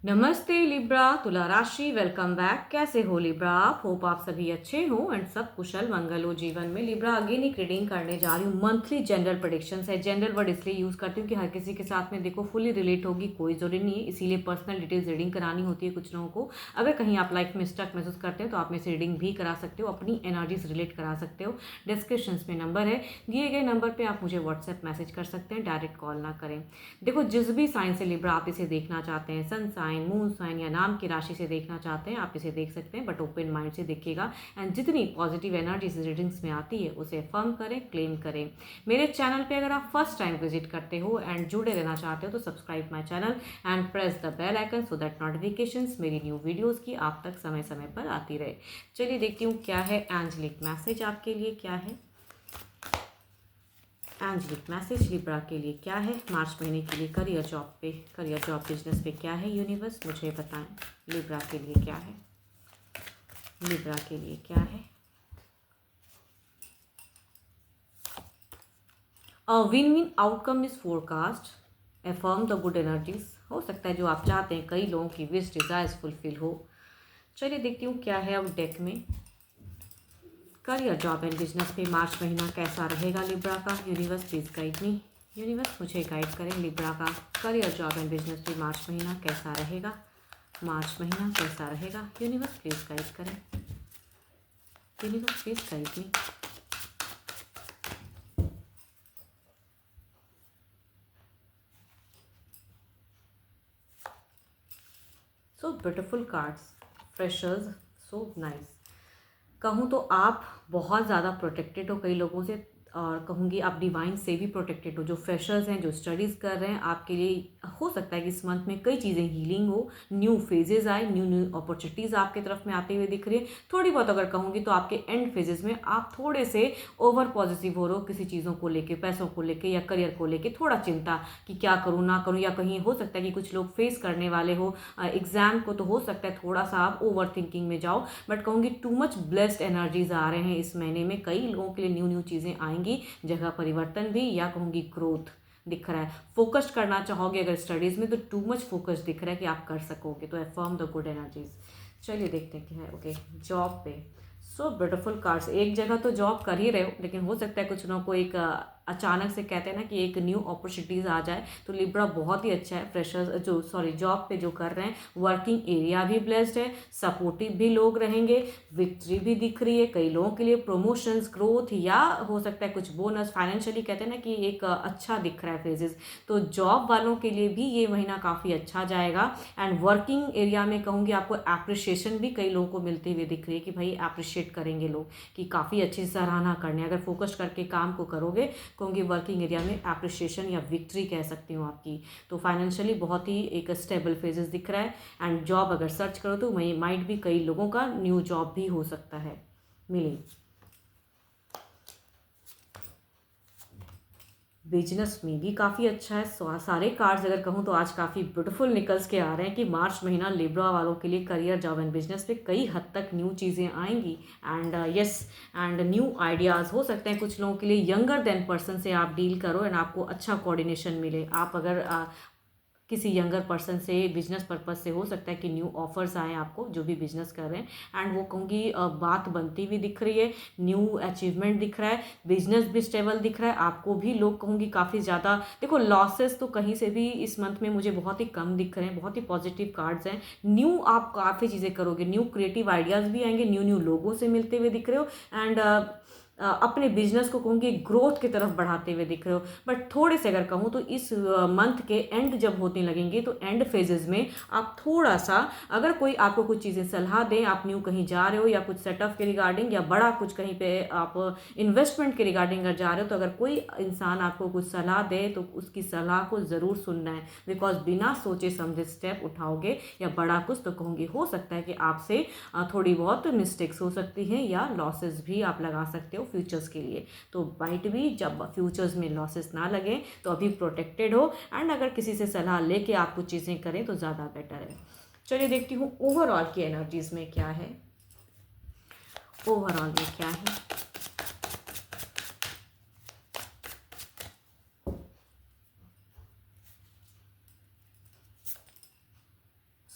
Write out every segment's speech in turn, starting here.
नमस्ते लिब्रा तुला राशि वेलकम बैक। कैसे हो लिब्रा आप? होप आप सभी अच्छे हो एंड सब कुशल मंगल हो जीवन में। लिब्रा अगेन एक रीडिंग करने जा रही हूँ। मंथली जनरल प्रेडिक्शंस है। जनरल वर्ड इसलिए यूज करती हूँ कि हर किसी के साथ में देखो फुली रिलेट होगी, कोई जरूरी नहीं है, इसीलिए पर्सनल डिटेल्स रीडिंग करानी होती है कुछ लोगों को। अगर कहीं आप लाइफ में स्टक महसूस करते हो तो आप में से रीडिंग भी करा सकते हो, अपनी एनर्जीज रिलेट करा सकते हो। डिस्क्रिप्शन में नंबर है, दिए गए नंबर पर आप मुझे व्हाट्सएप मैसेज कर सकते हैं, डायरेक्ट कॉल ना करें। देखो जिस भी साइन से लिब्रा आप इसे देखना चाहते हैं, सन साइन, मून साइन या नाम की राशि से देखना चाहते हैं, आप इसे देख सकते हैं, बट ओपन माइंड से देखिएगा। एंड जितनी पॉजिटिव एनर्जी इस रीडिंग्स में आती है उसे फर्म करें, क्लेम करें। मेरे चैनल पे अगर आप फर्स्ट टाइम विजिट करते हो एंड जुड़े रहना चाहते हो तो subscribe my channel and press the bell icon so that notifications मेरी न्यू वीडियोस की आप तक समय समय पर आती रहे। चलिए देखती हूँ क्या है एंजलिक मैसेज आपके लिए। क्या है एंजलिक मैसेज लिब्रा के लिए? क्या है मार्च महीने के लिए? करियर जॉब पे, करियर जॉब बिजनेस पे क्या है यूनिवर्स मुझे बताएं। लिब्रा के लिए क्या है? लिब्रा के लिए क्या है? Win win outcome is forecast, affirm the good energies. हो सकता है जो आप चाहते हैं कई लोगों की विश डिजायर्स फुलफिल हो। चलिए देखती हूँ क्या है अब डेक में। करियर जॉब एंड बिजनेस पे मार्च महीना कैसा रहेगा लिब्रा का? Universe please guide me. Universe मुझे गाइड करें लिब्रा का करियर जॉब एंड बिजनेस पे मार्च महीना कैसा रहेगा? मार्च महीना कैसा रहेगा? यूनिवर्स प्लीज गाइड करें। Universe please guide me. So beautiful cards, freshers, so nice. कहूँ तो आप बहुत ज़्यादा प्रोटेक्टेड हो कई लोगों से, और कहूँगी आप डिवाइन से भी प्रोटेक्टेड हो। जो फ्रेशर्स हैं, जो स्टडीज़ कर रहे हैं, आपके लिए हो सकता है कि इस मंथ में कई चीज़ें हीलिंग हो, न्यू फेजेस आए, न्यू न्यू अपॉर्चुनिटीज़ आपके तरफ में आते हुए दिख रही है। थोड़ी बहुत अगर कहूँगी तो आपके एंड फेजेस में आप थोड़े से ओवर पॉजिटिव हो रहे हो किसी चीज़ों को लेके, पैसों को लेके या करियर को लेके, थोड़ा चिंता कि क्या करूँ ना करूँ, या कहीं हो सकता है कि कुछ लोग फेस करने वाले हो एग्जाम को, तो हो सकता है थोड़ा सा आप ओवर थिंकिंग में जाओ। बट कहूँगी टू मच ब्लेस्ड एनर्जीज आ रहे हैं इस महीने में। कई लोगों के लिए न्यू न्यू चीज़ें आएंगी, जगह परिवर्तन भी, या कहूँगी ग्रोथ दिख रहा है। फोकस करना चाहोगे अगर स्टडीज़ में तो टू मच फोकस दिख रहा है कि आप कर सकोगे, तो अफर्म द गुड एनर्जीज। चलिए देखते हैं क्या है। ओके, जॉब पे सो ब्यूटिफुल कार्ड्स। एक जगह तो जॉब कर ही रहे हो, लेकिन हो सकता है कुछ लोगों को एक अचानक से कहते हैं ना कि एक न्यू अपॉर्चुनिटीज़ आ जाए, तो लिब्रा बहुत ही अच्छा है। फ्रेशर्स जो जॉब पे जो कर रहे हैं, वर्किंग एरिया भी ब्लेस्ड है, सपोर्टिव भी लोग रहेंगे, विक्ट्री भी दिख रही है कई लोगों के लिए, प्रमोशंस, ग्रोथ, या हो सकता है कुछ बोनस, फाइनेंशियली कहते हैं ना कि एक अच्छा दिख रहा है फेजेस। तो जॉब वालों के लिए भी ये महीना काफ़ी अच्छा जाएगा। एंड वर्किंग एरिया में कहूँगी आपको अप्रिशिएशन भी कई लोगों को मिलती हुई दिख रही है कि भाई अप्रिशिएट करेंगे लोग कि काफ़ी अच्छी सराहना करने, अगर फोकस करके काम को करोगे, कहूँगी वर्किंग एरिया में अप्रिशिएशन या विक्ट्री कह सकती हूँ आपकी। तो फाइनेंशियली बहुत ही एक स्टेबल फेजेस दिख रहा है। एंड जॉब अगर सर्च करो तो वही माइट भी कई लोगों का न्यू जॉब भी हो सकता है मिले। बिजनेस में भी काफ़ी अच्छा है। सारे कार्ड्स अगर कहूँ तो आज काफ़ी ब्यूटीफुल निकल्स के आ रहे हैं कि मार्च महीना लिब्रा वालों के लिए करियर जॉब एंड बिजनेस पे कई हद तक न्यू चीज़ें आएंगी। And yes, and new ideas हो सकते हैं कुछ लोगों के लिए। यंगर देन पर्सन से आप डील करो एंड आपको अच्छा कोऑर्डिनेशन मिले। आप अगर किसी यंगर पर्सन से बिजनेस पर्पज से हो सकता है कि न्यू ऑफर्स आए आपको, जो भी बिजनेस कर रहे हैं, एंड वो कहूँगी बात बनती हुई दिख रही है, न्यू अचीवमेंट दिख रहा है, बिजनेस भी स्टेबल दिख रहा है। आपको भी लोग कहूँगी काफ़ी ज़्यादा, देखो लॉसेस तो कहीं से भी इस मंथ में मुझे बहुत ही कम दिख रहे हैं, बहुत ही पॉजिटिव कार्ड्स हैं। न्यू आप काफ़ी चीज़ें करोगे, न्यू क्रिएटिव आइडियाज़ भी आएंगे, न्यू न्यू लोगों से मिलते हुए दिख रहे हो, एंड अपने बिजनेस को कहूँगी ग्रोथ की तरफ बढ़ाते हुए दिख रहे हो। बट थोड़े से अगर कहूँ तो इस मंथ के एंड जब होने लगेंगे तो एंड फेजेस में आप थोड़ा सा, अगर कोई आपको कुछ चीज़ें सलाह दें, आप न्यू कहीं जा रहे हो या कुछ सेटअप के रिगार्डिंग, या बड़ा कुछ कहीं पे आप इन्वेस्टमेंट के रिगार्डिंग अगर जा रहे हो, तो अगर कोई इंसान आपको कुछ सलाह दे तो उसकी सलाह को ज़रूर सुनना है। बिकॉज बिना सोचे समझे स्टेप उठाओगे या बड़ा कुछ, तो कहूँगी हो सकता है कि आपसे थोड़ी बहुत मिस्टेक्स हो सकती हैं या लॉसेस भी आप लगा सकते हो फ्यूचर्स के लिए। तो बाइट भी जब फ्यूचर्स में लॉसेस ना लगे तो अभी प्रोटेक्टेड हो, एंड अगर किसी से सलाह लेके आप कुछ चीज़ें करें तो ज़्यादा बेटर है। चलिए देखती हूँ ओवरऑल की एनर्जीज में क्या है। ओवरऑल में क्या है?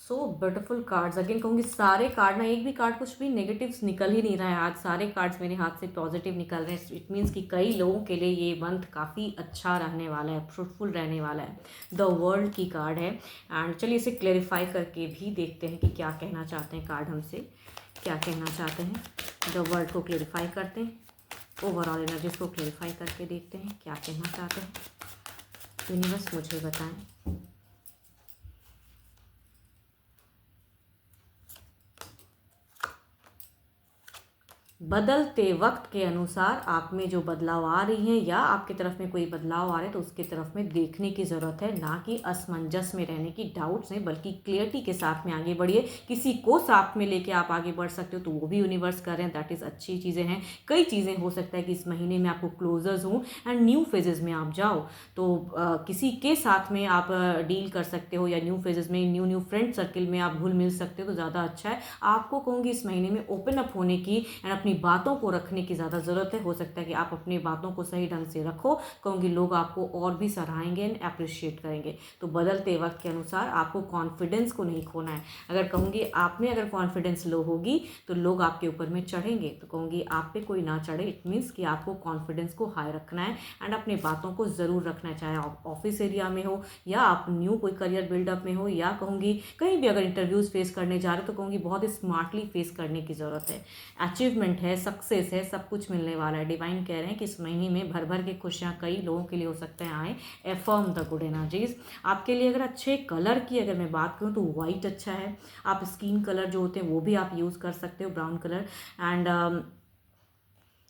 So beautiful cards. अगेन कहूँगी सारे कार्ड ना, एक भी कार्ड कुछ भी नेगेटिव्स निकल ही नहीं रहा है आज, सारे कार्ड्स मेरे हाथ से पॉजिटिव निकल रहे हैं। इट मीन्स कि कई लोगों के लिए ये मंथ काफ़ी अच्छा रहने वाला है, फ्रूटफुल रहने वाला है। द वर्ल्ड की कार्ड है। एंड चलिए इसे क्लेरिफाई करके भी देखते हैं कि क्या कहना चाहते हैं कार्ड हमसे, क्या कहना चाहते हैं। द वर्ल्ड को क्लेरिफाई करते हैं, ओवरऑल एनर्जीज को क्लेरिफाई करके देखते हैं क्या कहना चाहते हैं। यूनिवर्स मुझे बताएं। बदलते वक्त के अनुसार आप में जो बदलाव आ रही हैं या आपकी तरफ में कोई बदलाव आ रहे हैं तो उसकी तरफ में देखने की ज़रूरत है, ना कि असमंजस में रहने की, डाउट्स में, बल्कि क्लियरिटी के साथ में आगे बढ़िए। किसी को साथ में लेके आप आगे बढ़ सकते हो तो वो भी यूनिवर्स कर रहे हैं, दैट इज़ अच्छी चीज़ें हैं। कई चीज़ें हो सकता है कि इस महीने में आपको क्लोजर्स हों एंड न्यू फेजेज़ में आप जाओ, तो किसी के साथ में आप डील कर सकते हो या न्यू फेजेज़ में न्यू फ्रेंड सर्किल में आप घुल मिल सकते हो तो ज़्यादा अच्छा है। आपको कहूँगी इस महीने में ओपन अप होने की एंड अपनी बातों को रखने की ज़्यादा ज़रूरत है। हो सकता है कि आप अपनी बातों को सही ढंग से रखो, कहूँगी लोग आपको और भी सराहेंगे एंड अप्रिशिएट करेंगे। तो बदलते वक्त के अनुसार आपको कॉन्फिडेंस को नहीं खोना है। अगर कहूँगी आप में अगर कॉन्फिडेंस लो होगी तो लोग आपके ऊपर में चढ़ेंगे, तो कहूँगी आप पे कोई ना चढ़े। इट मीन्स कि आपको कॉन्फिडेंस को हाई रखना है एंड अपनी बातों को ज़रूर रखना है, चाहे आप ऑफिस एरिया में हो या आप न्यू कोई करियर बिल्डअप में हो या कहूँगी कहीं भी अगर इंटरव्यूज़ फेस करने जा रहे हो तो कहूँगी बहुत स्मार्टली फेस करने की ज़रूरत है। अचीवमेंट है, सक्सेस है, सब कुछ मिलने वाला है। डिवाइन कह रहे हैं कि इस महीने में भर भर के खुशियाँ कई लोगों के लिए हो सकते हैं आए। एफर्म द गुड एनर्जीज आपके लिए। अगर अच्छे कलर की अगर मैं बात करूँ तो वाइट अच्छा है। आप स्किन कलर जो होते हैं वो भी आप यूज़ कर सकते हो, brown colour. And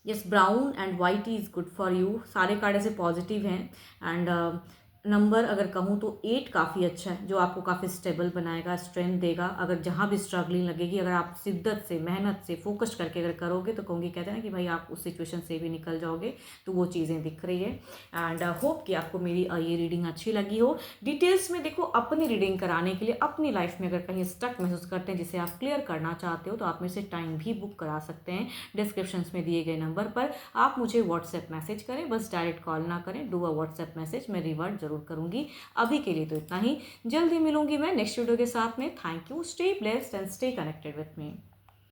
yes, brown and white is good for you. सारे कार्ड ऐसे पॉजिटिव हैं। एंड नंबर अगर कहूँ तो 8 काफ़ी अच्छा है, जो आपको काफ़ी स्टेबल बनाएगा, स्ट्रेंथ देगा। अगर जहाँ भी स्ट्रगलिंग लगेगी, अगर आप शिद्दत से, मेहनत से, फोकस करके अगर करोगे तो कहूँगी, कहते हैं ना कि भाई आप उस सिचुएशन से भी निकल जाओगे, तो वो चीज़ें दिख रही है। एंड होप कि आपको मेरी ये रीडिंग अच्छी लगी हो। डिटेल्स में देखो, अपनी रीडिंग कराने के लिए अपनी लाइफ में अगर कहीं स्टक महसूस करते हैं जिसे आप क्लियर करना चाहते हो तो आप मेरे से टाइम भी बुक करा सकते हैं। डिस्क्रिप्शन में दिए गए नंबर पर आप मुझे व्हाट्सएप मैसेज करें, बस डायरेक्ट कॉल ना करें, डू अ व्हाट्सएप मैसेज, मैं रिवर्ट जरूर करूंगी। अभी के लिए तो इतना ही, जल्दी मिलूंगी मैं नेक्स्ट वीडियो के साथ में। Thank you, stay blessed and stay connected with me.